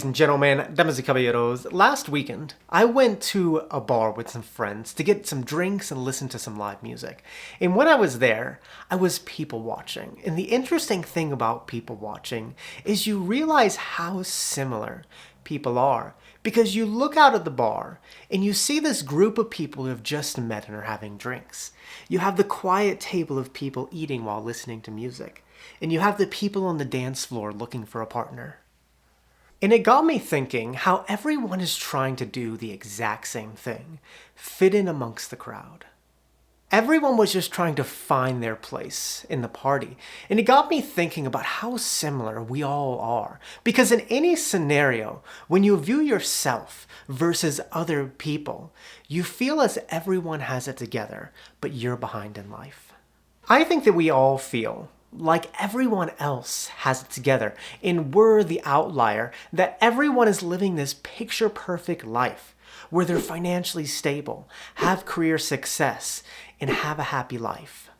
Ladies and gentlemen, damas y caballeros, last weekend I went to a bar with some friends to get some drinks and listen to some live music. And when I was there, I was people watching. And the interesting thing about people watching is you realize how similar people are. Because you look out at the bar and you see this group of people who have just met and are having drinks. You have the quiet table of people eating while listening to music. And you have the people on the dance floor looking for a partner. And it got me thinking how everyone is trying to do the exact same thing, fit in amongst the crowd. Everyone was just trying to find their place in the party. And it got me thinking about how similar we all are. Because in any scenario, when you view yourself versus other people, you feel as everyone has it together, but you're behind in life. I think that we all feel like everyone else has it together, and we're the outlier, that everyone is living this picture-perfect life where they're financially stable, have career success, and have a happy life.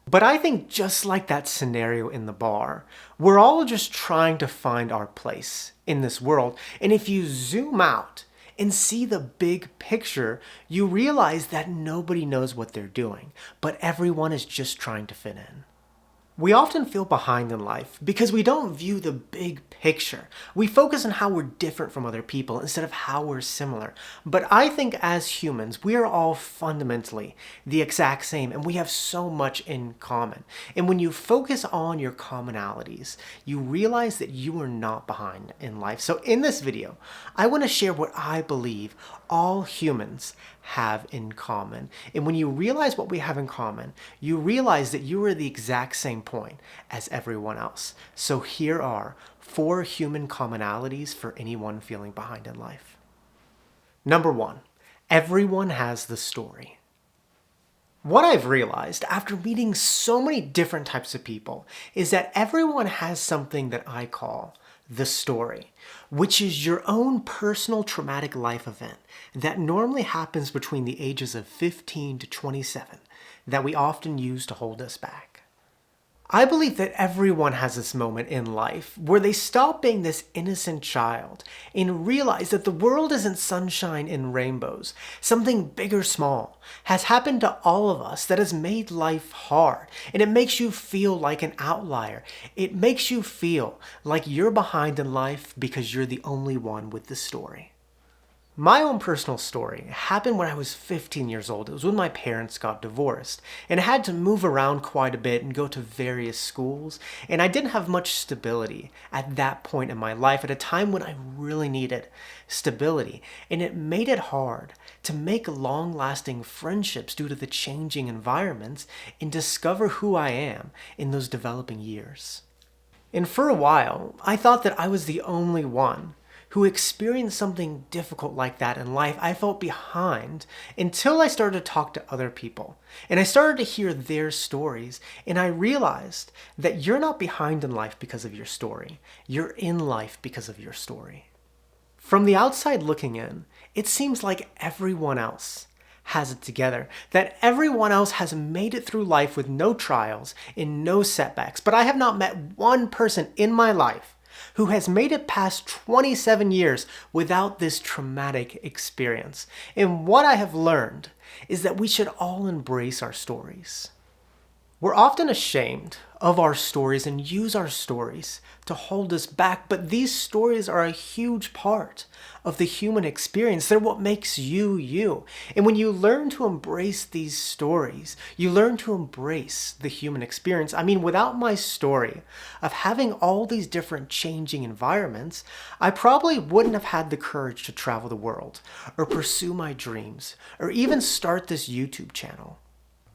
But I think just like that scenario in the bar, we're all just trying to find our place in this world, and if you zoom out and see the big picture, you realize that nobody knows what they're doing, but everyone is just trying to fit in. We often feel behind in life because we don't view the big picture. We focus on how we're different from other people instead of how we're similar. But I think as humans, we are all fundamentally the exact same, and we have so much in common. And when you focus on your commonalities, you realize that you are not behind in life. So in this video, I want to share what I believe all humans have in common. And when you realize what we have in common, you realize that you are the exact same point as everyone else. So here are 4 human commonalities for anyone feeling behind in life. Number 1, everyone has the story. What I've realized after meeting so many different types of people is that everyone has something that I call the story, which is your own personal traumatic life event that normally happens between the ages of 15 to 27 that we often use to hold us back. I believe that everyone has this moment in life where they stop being this innocent child and realize that the world isn't sunshine and rainbows. Something big or small has happened to all of us that has made life hard, and it makes you feel like an outlier. It makes you feel like you're behind in life because you're the only one with the story. My own personal story happened when I was 15 years old. It was when my parents got divorced, and I had to move around quite a bit and go to various schools, and I didn't have much stability at that point in my life at a time when I really needed stability, and it made it hard to make long-lasting friendships due to the changing environments and discover who I am in those developing years. And for a while, I thought that I was the only one who experienced something difficult like that in life. I felt behind until I started to talk to other people. And I started to hear their stories, and I realized that you're not behind in life because of your story. You're in life because of your story. From the outside looking in, it seems like everyone else has it together, that everyone else has made it through life with no trials and no setbacks. But I have not met one person in my life who has made it past 27 years without this traumatic experience. And what I have learned is that we should all embrace our stories. We're often ashamed of our stories and use our stories to hold us back, but these stories are a huge part of the human experience. They're what makes you, you. And when you learn to embrace these stories, you learn to embrace the human experience. I mean, without my story of having all these different changing environments, I probably wouldn't have had the courage to travel the world, or pursue my dreams, or even start this YouTube channel.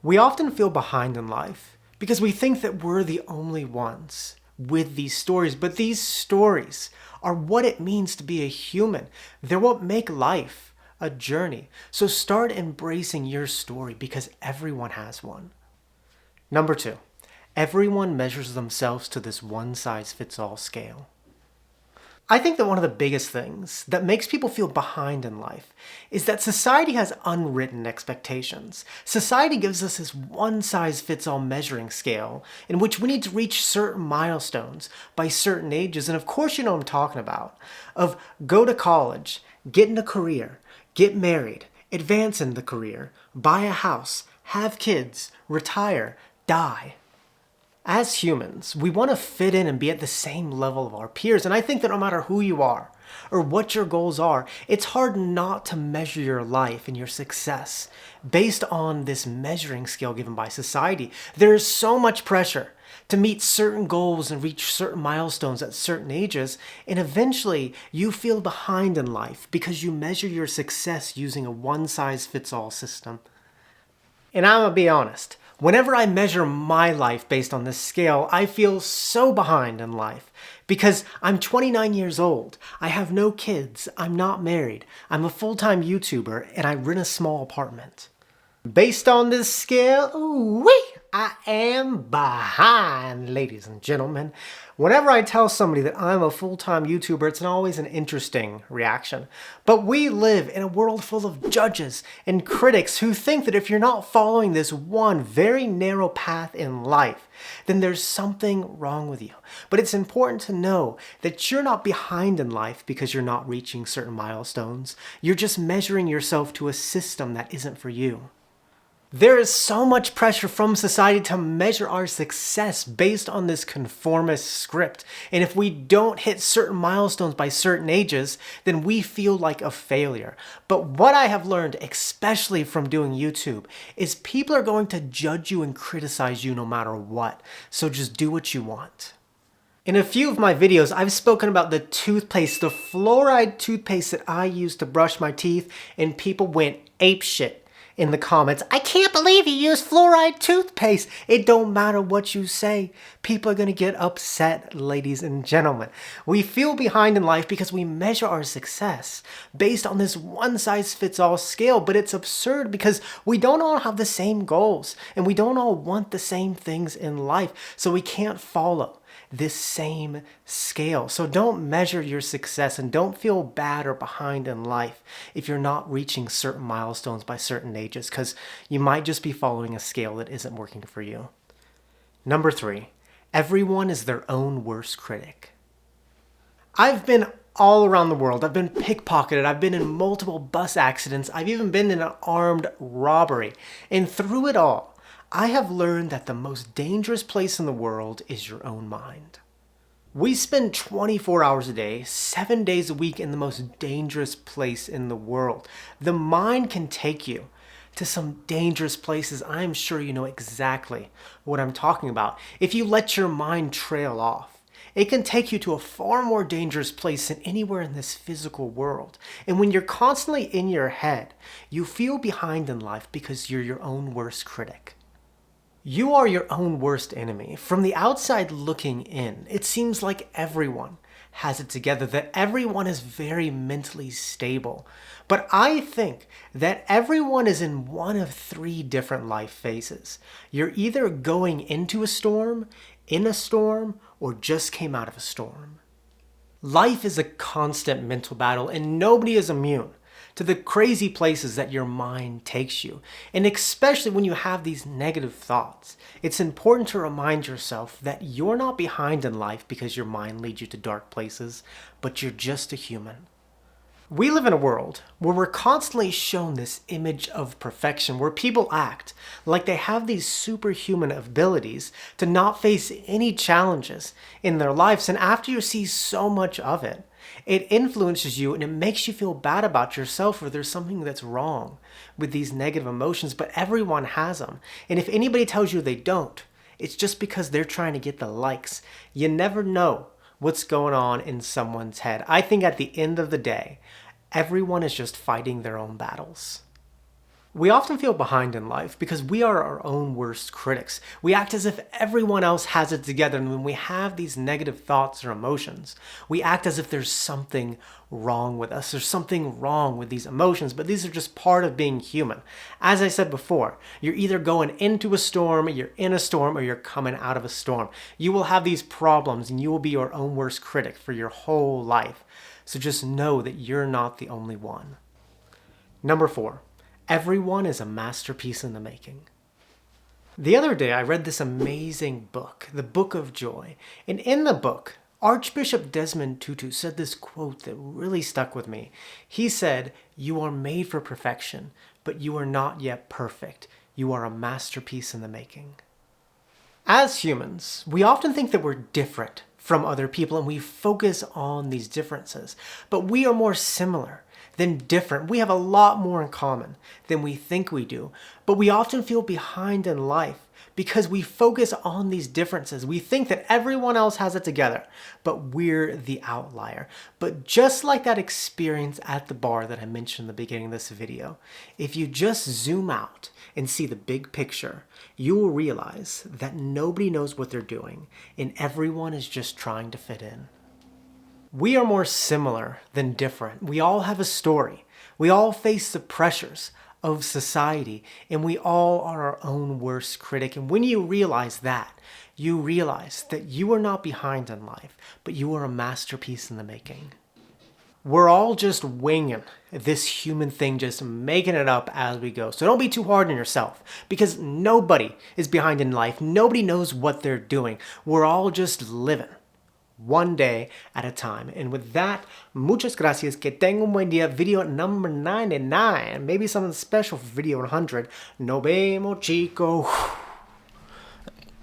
We often feel behind in life because we think that we're the only ones with these stories, but these stories are what it means to be a human. They're what make life a journey. So start embracing your story because everyone has one. Number 2, everyone measures themselves to this one-size-fits-all scale. I think that one of the biggest things that makes people feel behind in life is that society has unwritten expectations. Society gives us this one-size-fits-all measuring scale in which we need to reach certain milestones by certain ages. And of course you know what I'm talking about. Of go to college, get in a career, get married, advance in the career, buy a house, have kids, retire, die. As humans, we want to fit in and be at the same level of our peers, and I think that no matter who you are or what your goals are, it's hard not to measure your life and your success based on this measuring scale given by society. There is so much pressure to meet certain goals and reach certain milestones at certain ages, and eventually you feel behind in life because you measure your success using a one-size-fits-all system. And I'm gonna be honest, whenever I measure my life based on this scale, I feel so behind in life because I'm 29 years old, I have no kids, I'm not married, I'm a full-time YouTuber, and I rent a small apartment. Based on this scale, ooh-wee, I am behind, ladies and gentlemen. Whenever I tell somebody that I'm a full-time YouTuber, it's always an interesting reaction. But we live in a world full of judges and critics who think that if you're not following this one very narrow path in life, then there's something wrong with you. But it's important to know that you're not behind in life because you're not reaching certain milestones. You're just measuring yourself to a system that isn't for you. There is so much pressure from society to measure our success based on this conformist script. And if we don't hit certain milestones by certain ages, then we feel like a failure. But what I have learned, especially from doing YouTube, is people are going to judge you and criticize you no matter what. So just do what you want. In a few of my videos, I've spoken about the toothpaste, the fluoride toothpaste that I use to brush my teeth, and people went apeshit in the comments. I can't believe you use fluoride toothpaste. It don't matter what you say. People are going to get upset, ladies and gentlemen. We feel behind in life because we measure our success based on this one-size-fits-all scale, but it's absurd because we don't all have the same goals and we don't all want the same things in life, so we can't follow this same scale. So don't measure your success and don't feel bad or behind in life if you're not reaching certain milestones by certain ages, because you might just be following a scale that isn't working for you. Number 3, everyone is their own worst critic. I've been all around the world. I've been pickpocketed. I've been in multiple bus accidents. I've even been in an armed robbery. And through it all, I have learned that the most dangerous place in the world is your own mind. We spend 24 hours a day, 7 days a week in the most dangerous place in the world. The mind can take you to some dangerous places. I'm sure you know exactly what I'm talking about. If you let your mind trail off, it can take you to a far more dangerous place than anywhere in this physical world. And when you're constantly in your head, you feel behind in life because you're your own worst critic. You are your own worst enemy. From the outside looking in, it seems like everyone has it together, that everyone is very mentally stable. But I think that everyone is in one of 3 different life phases. You're either going into a storm, in a storm, or just came out of a storm. Life is a constant mental battle, and nobody is immune to the crazy places that your mind takes you. And especially when you have these negative thoughts, it's important to remind yourself that you're not behind in life because your mind leads you to dark places, but you're just a human. We live in a world where we're constantly shown this image of perfection, where people act like they have these superhuman abilities to not face any challenges in their lives. And after you see so much of it, it influences you and it makes you feel bad about yourself, or there's something that's wrong with these negative emotions, but everyone has them. And if anybody tells you they don't, it's just because they're trying to get the likes. You never know what's going on in someone's head. I think at the end of the day, everyone is just fighting their own battles. We often feel behind in life because we are our own worst critics. We act as if everyone else has it together, and when we have these negative thoughts or emotions, we act as if there's something wrong with us. There's something wrong with these emotions, but these are just part of being human. As I said before, you're either going into a storm, you're in a storm, or you're coming out of a storm. You will have these problems, and you will be your own worst critic for your whole life. So just know that you're not the only one. Number 4. Everyone is a masterpiece in the making. The other day, I read this amazing book, The Book of Joy. And in the book, Archbishop Desmond Tutu said this quote that really stuck with me. He said, "You are made for perfection, but you are not yet perfect. You are a masterpiece in the making." As humans, we often think that we're different from other people and we focus on these differences, but we are more similar than different. We have a lot more in common than we think we do, but we often feel behind in life because we focus on these differences. We think that everyone else has it together, but we're the outlier. But just like that experience at the bar that I mentioned in the beginning of this video, if you just zoom out and see the big picture, you will realize that nobody knows what they're doing and everyone is just trying to fit in. We are more similar than different. We all have a story. We all face the pressures of society, and we all are our own worst critic. And when you realize that, you realize that you are not behind in life, but you are a masterpiece in the making. We're all just winging this human thing, just making it up as we go. So don't be too hard on yourself, because nobody is behind in life. Nobody knows what they're doing. We're all just living one day at a time. And with that, muchas gracias. Que tenga un buen día. Video number 99. Maybe something special for video 100. Nos vemos, chicos.